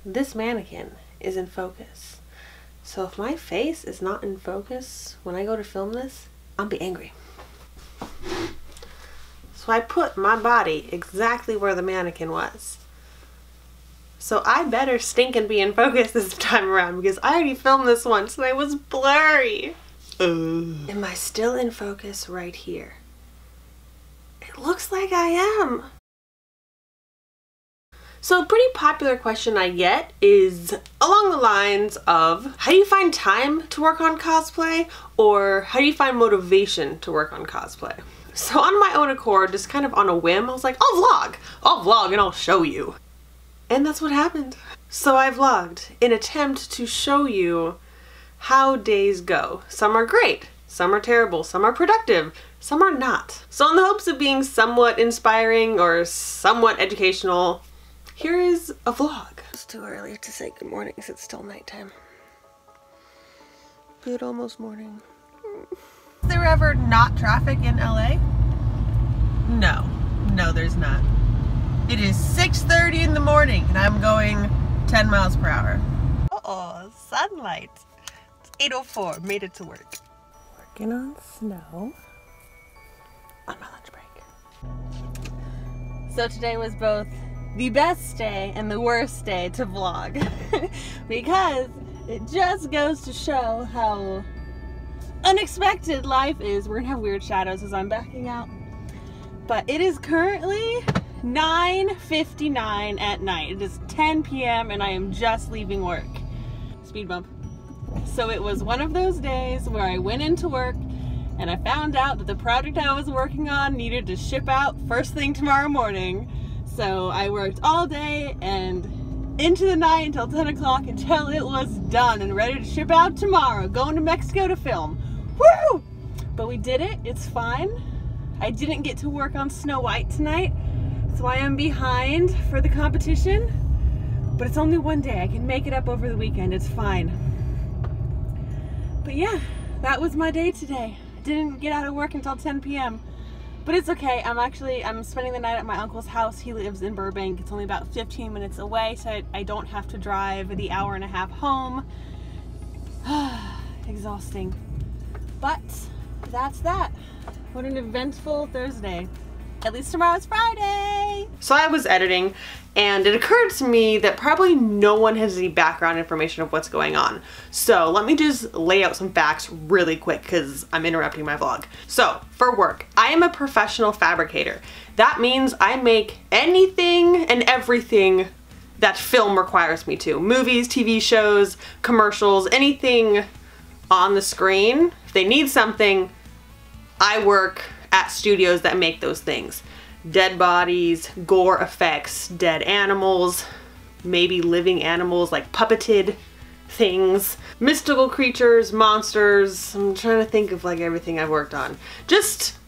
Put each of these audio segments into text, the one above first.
this mannequin is in focus. So if my face is not in focus when I go to film this, I'll be angry. So I put my body exactly where the mannequin was. So I better stink and be in focus this time around because I already filmed this once and it was blurry. Am I still in focus right here? It looks like I am. So a pretty popular question I get is along the lines of, how do you find time to work on cosplay? Or how do you find motivation to work on cosplay? So on my own accord, just kind of on a whim, I was like, I'll vlog and I'll show you. And that's what happened. So I vlogged in an attempt to show you how days go. Some are great, some are terrible, some are productive, some are not. So in the hopes of being somewhat inspiring or somewhat educational, here is a vlog. It's too early to say good morning because it's still nighttime. Good almost morning. Is there ever not traffic in LA? No, there's not. It is 6:30 in the morning and I'm going 10 miles per hour. Uh-oh, sunlight. It's 8:04, made it to work. Working on snow on my lunch break. So today was both the best day and the worst day to vlog because it just goes to show how unexpected life is. We're gonna have weird shadows as I'm backing out. But it is currently 9:59 at night. It is 10 p.m. and I am just leaving work. Speed bump. So it was one of those days where I went into work and I found out that the project I was working on needed to ship out first thing tomorrow morning. So I worked all day and into the night until 10 o'clock until it was done and ready to ship out tomorrow. Going to Mexico to film. Woo! But we did it. It's fine. I didn't get to work on Snow White tonight, so I am behind for the competition. But it's only one day. I can make it up over the weekend. It's fine. But yeah, that was my day today. I didn't get out of work until 10 p.m. But it's okay. I'm spending the night at my uncle's house. He lives in Burbank. It's only about 15 minutes away, so I don't have to drive the hour and a half home. Exhausting. But that's that. What an eventful Thursday. At least tomorrow's Friday. So I was editing and it occurred to me that probably no one has any background information of what's going on. So let me just lay out some facts really quick because I'm interrupting my vlog. So for work, I am a professional fabricator. That means I make anything and everything that film requires me to. Movies, TV shows, commercials, anything on the screen. If they need something, I work at studios that make those things. Dead bodies, gore effects, dead animals, maybe living animals like puppeted things, mystical creatures, monsters. I'm trying to think of like everything I've worked on. Just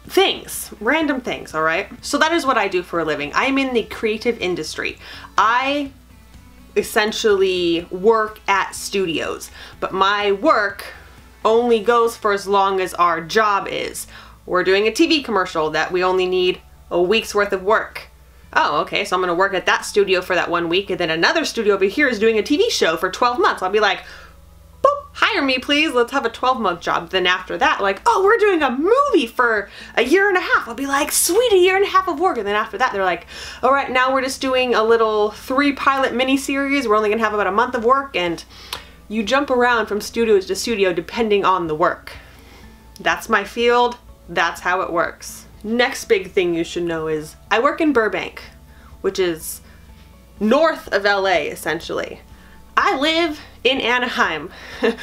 things, random things, all right? So that is what I do for a living. I'm in the creative industry. I essentially work at studios, but my work only goes for as long as our job is. We're doing a TV commercial that we only need a week's worth of work. Oh, okay, so I'm gonna work at that studio for that 1 week, and then another studio over here is doing a TV show for 12 months. I'll be like, boop, hire me please, let's have a 12-month job. Then after that, like, oh, we're doing a movie for a year and a half. I'll be like, sweet, a year and a half of work. And then after that, they're like, all right, now we're just doing a little 3-pilot mini-series. We're only gonna have about a month of work, and you jump around from studio to studio depending on the work. That's my field. That's how it works. Next big thing you should know is I work in Burbank, which is north of LA, essentially. I live in Anaheim,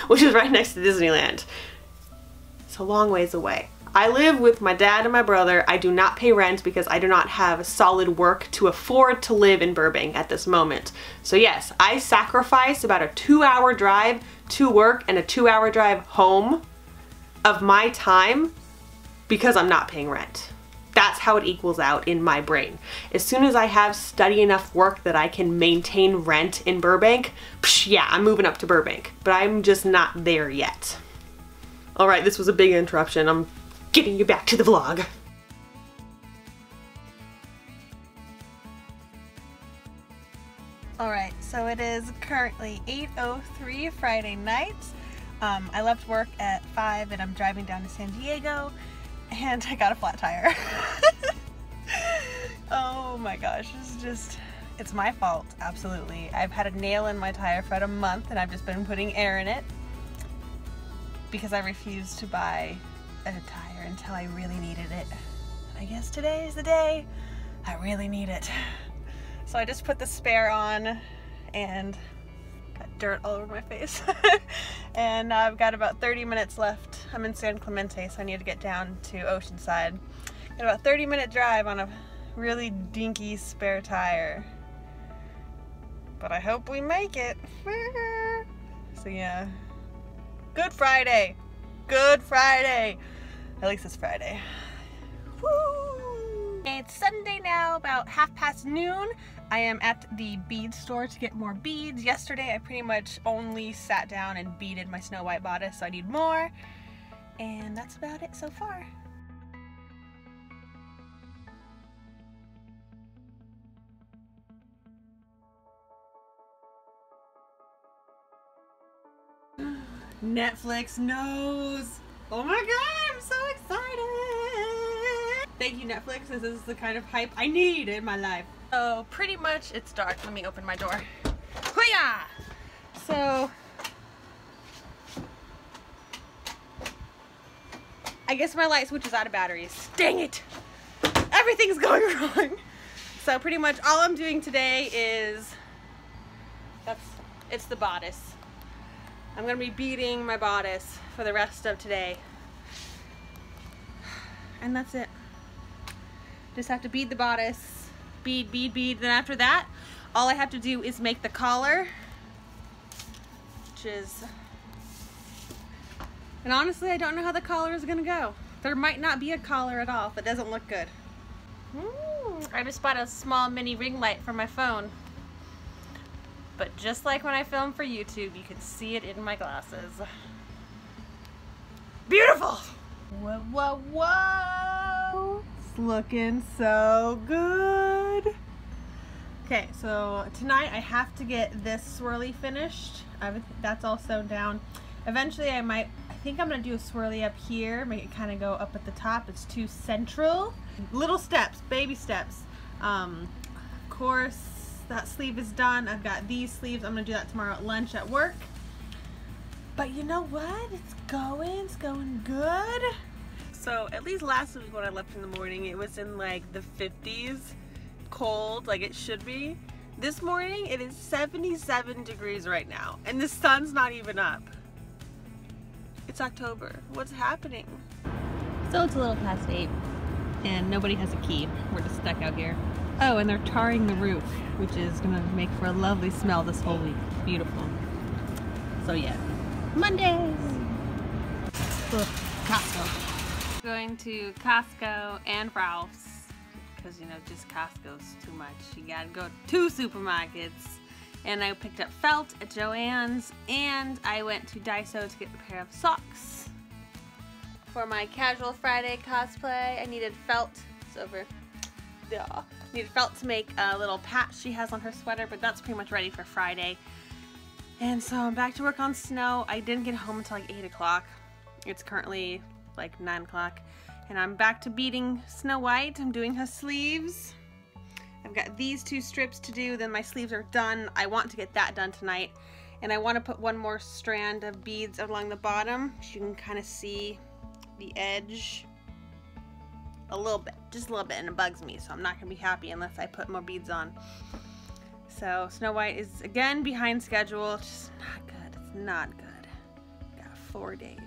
which is right next to Disneyland. It's a long ways away. I live with my dad and my brother. I do not pay rent because I do not have solid work to afford to live in Burbank at this moment. So yes, I sacrifice about a 2-hour drive to work and a 2-hour drive home of my time because I'm not paying rent. That's how it equals out in my brain. As soon as I have steady enough work that I can maintain rent in Burbank, yeah, I'm moving up to Burbank, but I'm just not there yet. All right, this was a big interruption. I'm getting you back to the vlog. Alright, so it is currently 8:03 Friday night. I left work at 5 and I'm driving down to San Diego and I got a flat tire. Oh my gosh, it's my fault, absolutely. I've had a nail in my tire for about a month and I've just been putting air in it because I refused to buy a tire until I really needed it. I guess today is the day I really need it. So I just put the spare on and got dirt all over my face. And I've got about 30 minutes left. I'm in San Clemente, so I need to get down to Oceanside. Got about a 30-minute drive on a really dinky spare tire. But I hope we make it. So yeah. Good Friday. Good Friday. At least it's Friday. Woo! It's Sunday now, about noon. I am at the bead store to get more beads. Yesterday I pretty much only sat down and beaded my Snow White bodice, so I need more. And that's about it so far. Netflix knows! Oh my god, I'm so excited! Thank you, Netflix. This is the kind of hype I need in my life. So pretty much it's dark. Let me open my door. Hoo-yah! So I guess my light switch is out of batteries. Dang it! Everything's going wrong. So pretty much all I'm doing today is it's the bodice. I'm gonna be beading my bodice for the rest of today. And that's it. Just have to bead the bodice. Bead, bead, bead. Then after that, all I have to do is make the collar, which is, and honestly, I don't know how the collar is gonna go. There might not be a collar at all if it doesn't look good. I just bought a small mini ring light for my phone. But just like when I film for YouTube, you can see it in my glasses. Beautiful! Whoa, whoa, whoa! It's looking so good. Okay, so tonight I have to get this swirly finished. That's all sewn down. Eventually I think I'm gonna do a swirly up here, make it kind of go up at the top. It's too central. Little steps, baby steps. Of course, that sleeve is done. I've got these sleeves. I'm gonna do that tomorrow at lunch at work. But you know what? It's going good. So at least last week when I left in the morning, it was in like the 50s, cold, like it should be. This morning, it is 77 degrees right now, and the sun's not even up. It's October. What's happening? So it's a little past 8, and nobody has a key. We're just stuck out here. Oh, and they're tarring the roof, which is gonna make for a lovely smell this whole week. Beautiful. So yeah, Mondays. Ugh, Costco. Going to Costco and Ralph's because, you know, just Costco's too much. You gotta go to 2 supermarkets. And I picked up felt at Joann's, and I went to Daiso to get a pair of socks. For my casual Friday cosplay, I needed felt. It's over. Duh. Needed felt to make a little patch she has on her sweater, but that's pretty much ready for Friday. And so I'm back to work on snow. I didn't get home until like 8 o'clock. It's currently like 9 o'clock. And I'm back to beading Snow White. I'm doing her sleeves. I've got these 2 strips to do, then my sleeves are done. I want to get that done tonight. And I want to put one more strand of beads along the bottom so you can kind of see the edge. A little bit, just a little bit, and it bugs me, so I'm not going to be happy unless I put more beads on. So Snow White is again behind schedule. It's just not good. It's not good. Got 4 days.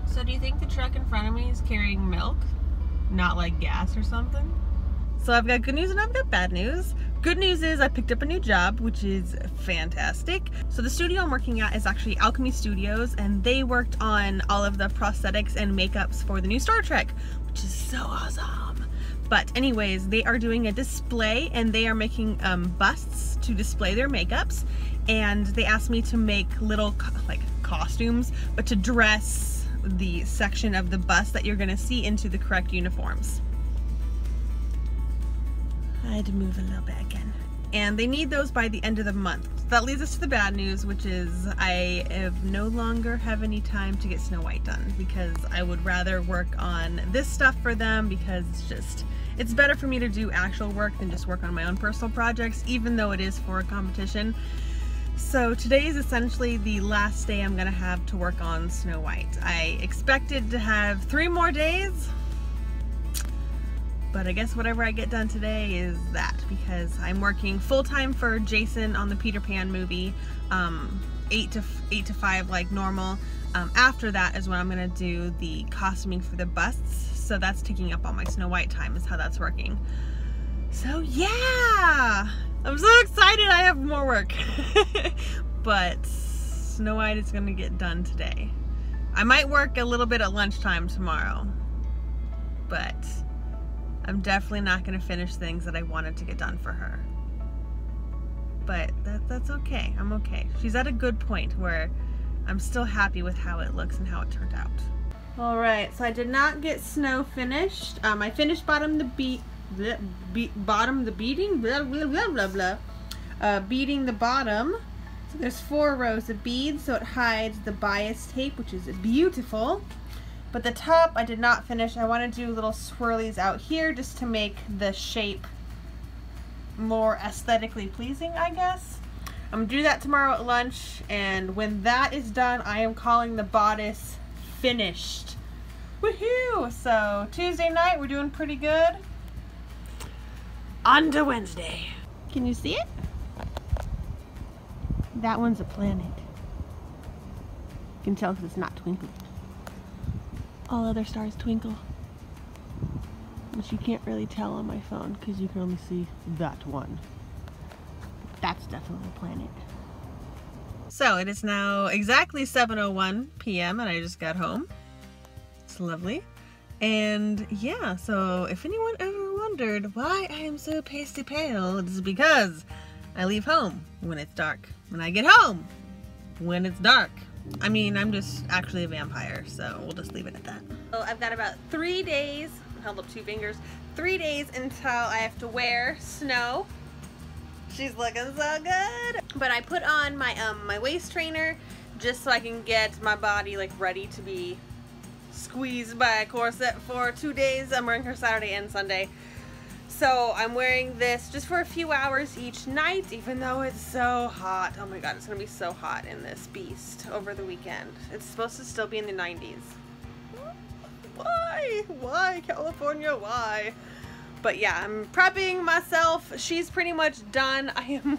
So do you think the truck in front of me is carrying milk? Not like gas or something? So I've got good news and I've got bad news. Good news is I picked up a new job, which is fantastic. So the studio I'm working at is actually Alchemy Studios, and they worked on all of the prosthetics and makeups for the new Star Trek, which is so awesome. But anyways, they are doing a display, and they are making busts to display their makeups, and they asked me to make little like costumes, but to dress the section of the bust that you're gonna see into the correct uniforms. I had to move a little bit again. And they need those by the end of the month. So that leads us to the bad news, which is I no longer have any time to get Snow White done, because I would rather work on this stuff for them, because it's better for me to do actual work than just work on my own personal projects, even though it is for a competition. So today is essentially the last day I'm gonna have to work on Snow White. I expected to have 3 more days, but I guess whatever I get done today is that, because I'm working full-time for Jason on the Peter Pan movie, 8 to 5 like normal. After that is when I'm gonna do the costuming for the busts, so that's taking up all my Snow White time is how that's working. So yeah, I'm so excited I have more work. But Snow White is gonna get done today. I might work a little bit at lunchtime tomorrow, but I'm definitely not going to finish things that I wanted to get done for her. But that's okay. I'm okay. She's at a good point where I'm still happy with how it looks and how it turned out. Alright, so I did not get Snow finished. I finished beating the bottom. So there's 4 rows of beads, so it hides the bias tape, which is beautiful. But the top I did not finish. I want to do little swirlies out here just to make the shape more aesthetically pleasing, I guess. I'm going to do that tomorrow at lunch, and when that is done, I am calling the bodice finished. Woohoo! So Tuesday night we're doing pretty good. On to Wednesday. Can you see it? That one's a planet. You can tell because it's not twinkling. All other stars twinkle, which you can't really tell on my phone because you can only see that one. That's definitely a planet. So it is now exactly 7:01 p.m. and I just got home. It's lovely. And yeah, so if anyone ever wondered why I am so pasty pale, it is because I leave home when it's dark. When I get home when it's dark. I mean, I'm just actually a vampire, so we'll just leave it at that. So I've got about 3 days, held up 2 fingers, 3 days until I have to wear Snow. She's looking so good. But I put on my my waist trainer just so I can get my body like ready to be squeezed by a corset for 2 days. I'm wearing her Saturday and Sunday. So I'm wearing this just for a few hours each night, even though it's so hot. Oh my god, it's gonna be so hot in this beast over the weekend. It's supposed to still be in the 90s. Why? Why, California? Why? But yeah, I'm prepping myself. She's pretty much done. I am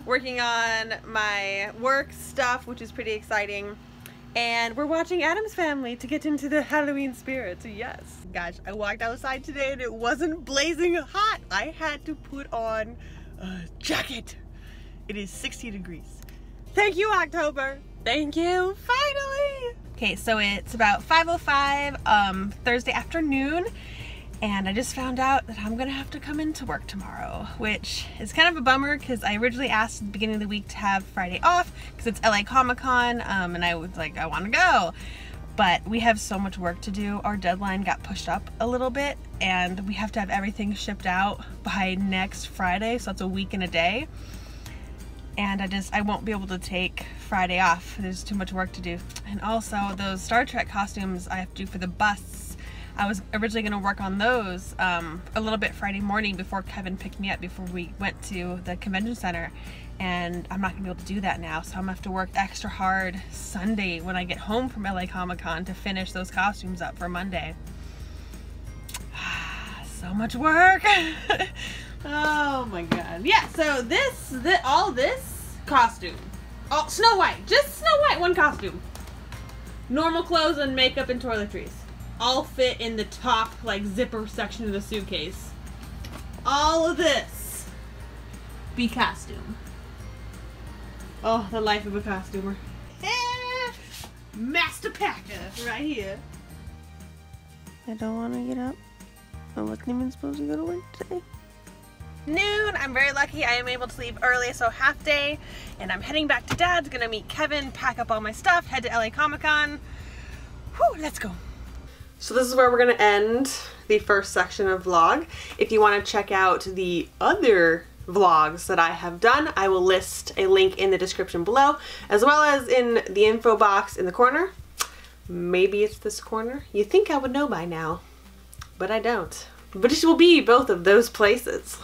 working on my work stuff, which is pretty exciting. And we're watching Addams Family to get into the Halloween spirit. Yes. Gosh, I walked outside today and it wasn't blazing hot. I had to put on a jacket. It is 60 degrees. Thank you, October. Thank you, finally. Okay, so it's about 5:05 Thursday afternoon, and I just found out that I'm gonna have to come into work tomorrow, which is kind of a bummer because I originally asked at the beginning of the week to have Friday off because it's LA Comic-Con, and I was like, I want to go. But we have so much work to do. Our deadline got pushed up a little bit, and we have to have everything shipped out by next Friday, so it's a week and a day. And I won't be able to take Friday off. There's too much work to do. And also those Star Trek costumes I have to do for the busts. I was originally going to work on those a little bit Friday morning before Kevin picked me up before we went to the convention center. And I'm not going to be able to do that now, so I'm going to have to work extra hard Sunday when I get home from LA Comic-Con to finish those costumes up for Monday. So much work! Oh my god. Yeah, so all this costume, all Snow White, just Snow White, one costume. Normal clothes and makeup and toiletries. All fit in the top, like, zipper section of the suitcase. All of this be costume. Oh, the life of a costumer. Master Packer right here. I don't want to get up. I wasn't even supposed to go to work today. Noon. I'm very lucky I am able to leave early, so half day, and I'm heading back to Dad's, gonna meet Kevin, pack up all my stuff, head to LA Comic-Con. Whew, let's go. So this is where we're gonna end the first section of vlog. If you wanna check out the other vlogs that I have done, I will list a link in the description below, as well as in the info box in the corner. Maybe it's this corner. You think I would know by now, but I don't. But it will be both of those places.